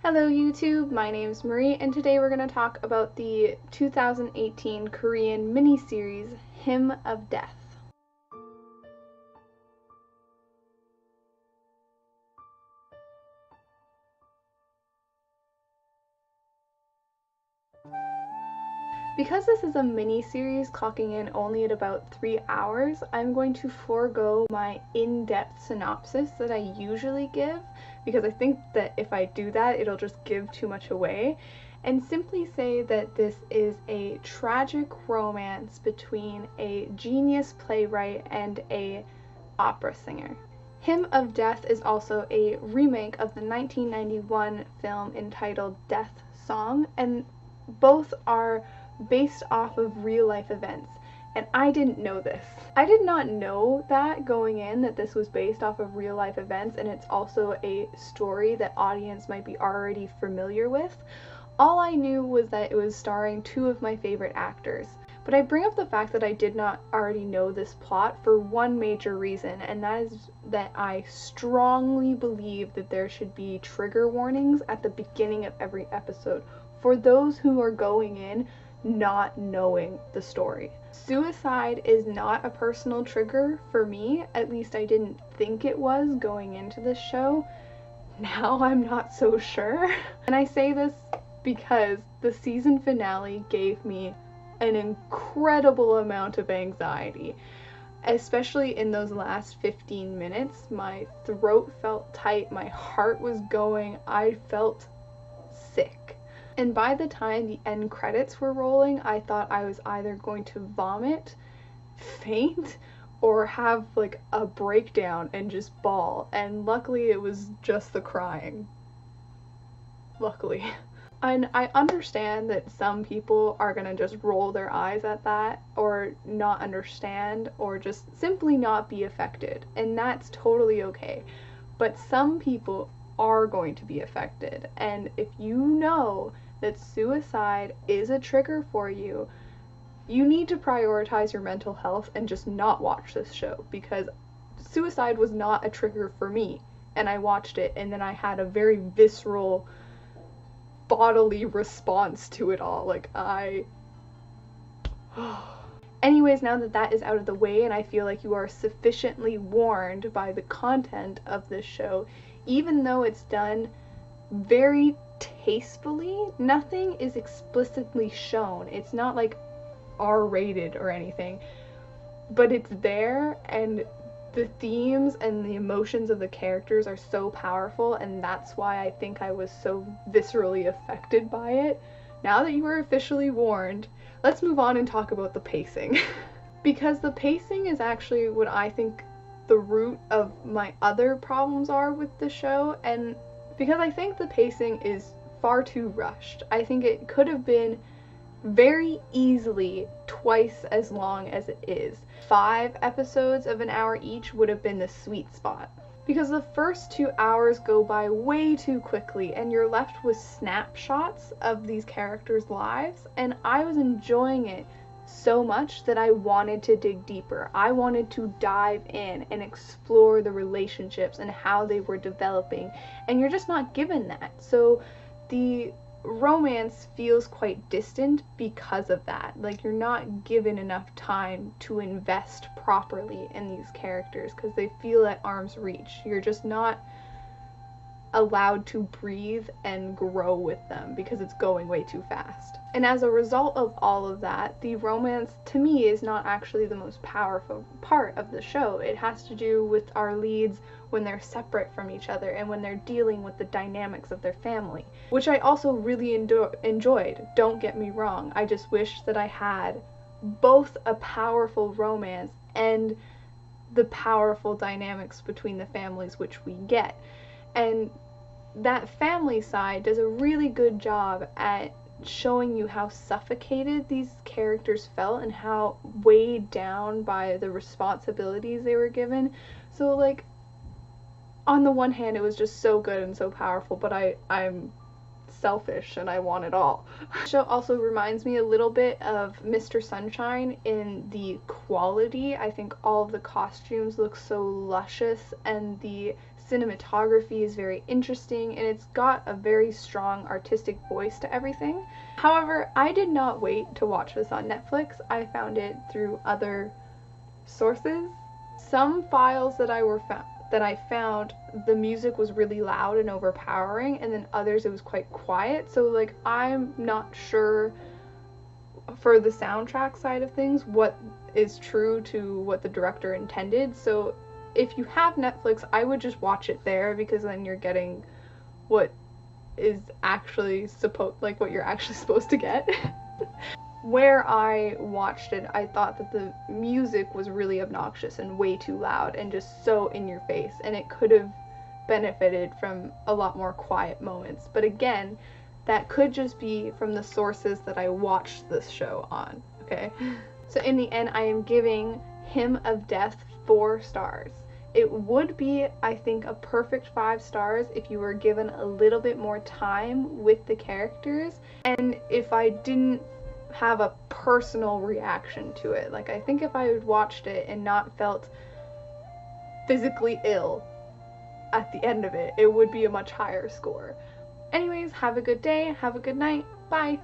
Hello YouTube, my name is Marie and today we're going to talk about the 2018 Korean miniseries Hymn of Death. Because this is a mini-series clocking in only at about 3 hours, I'm going to forego my in-depth synopsis that I usually give, because I think that if I do that, it'll just give too much away, and simply say that this is a tragic romance between a genius playwright and a opera singer. Hymn of Death is also a remake of the 1991 film entitled Death Song, and both are based off of real life events, and I didn't know this. I did not know that going in, that this was based off of real life events and it's also a story that audience might be already familiar with. All I knew was that it was starring two of my favorite actors. But I bring up the fact that I did not already know this plot for one major reason, and that is that I strongly believe that there should be trigger warnings at the beginning of every episode for those who are going in not knowing the story. Suicide is not a personal trigger for me, at least I didn't think it was going into this show. Now I'm not so sure. And I say this because the season finale gave me an incredible amount of anxiety, especially in those last 15 minutes. My throat felt tight, my heart was going, I felt sick. And by the time the end credits were rolling, I thought I was either going to vomit, faint, or have like a breakdown and just bawl. And luckily it was just the crying. Luckily. And I understand that some people are gonna just roll their eyes at that, or not understand, or just simply not be affected. And that's totally okay. But some people are going to be affected. And if you know that suicide is a trigger for you, you need to prioritize your mental health and just not watch this show, because suicide was not a trigger for me, and I watched it and then I had a very visceral bodily response to it all. Like Anyways, now that that is out of the way and I feel like you are sufficiently warned by the content of this show, even though it's done very tastefully, nothing is explicitly shown. It's not like R-rated or anything, but it's there, and the themes and the emotions of the characters are so powerful, and that's why I think I was so viscerally affected by it. Now that you are officially warned, let's move on and talk about the pacing. Because the pacing is actually what I think the root of my other problems are with the show, and because I think the pacing is far too rushed. I think it could have been very easily twice as long as it is. 5 episodes of an hour each would have been the sweet spot. Because the first 2 hours go by way too quickly and you're left with snapshots of these characters' lives, and I was enjoying it so much that I wanted to dig deeper. I wanted to dive in and explore the relationships and how they were developing, and you're just not given that. So the romance feels quite distant because of that. Like, you're not given enough time to invest properly in these characters because they feel at arm's reach. You're just not allowed to breathe and grow with them because it's going way too fast. And as a result of all of that, the romance to me is not actually the most powerful part of the show. It has to do with our leads when they're separate from each other and when they're dealing with the dynamics of their family, which I also really enjoyed. Don't get me wrong, I just wish that I had both a powerful romance and the powerful dynamics between the families, which we get. And that family side does a really good job at showing you how suffocated these characters felt and how weighed down by the responsibilities they were given. So, like, on the one hand, it was just so good and so powerful, but I'm selfish and I want it all. The show also reminds me a little bit of Mr. Sunshine in the quality. I think all of the costumes look so luscious and the cinematography is very interesting, and it's got a very strong artistic voice to everything. However, I did not wait to watch this on Netflix. I found it through other sources. Some files that I found, the music was really loud and overpowering, and then others it was quite quiet. So like, I'm not sure for the soundtrack side of things what is true to what the director intended. So if you have Netflix, I would just watch it there, because then you're getting what is actually what you're actually supposed to get. Where I watched it, I thought that the music was really obnoxious and way too loud and just so in your face, and it could have benefited from a lot more quiet moments. But again, that could just be from the sources that I watched this show on, okay? So in the end, I am giving Hymn of Death 4 stars. It would be, I think, a perfect 5 stars if you were given a little bit more time with the characters, and if I didn't have a personal reaction to it. Like, I think if I had watched it and not felt physically ill at the end of it, it would be a much higher score. Anyways, have a good day, have a good night, bye!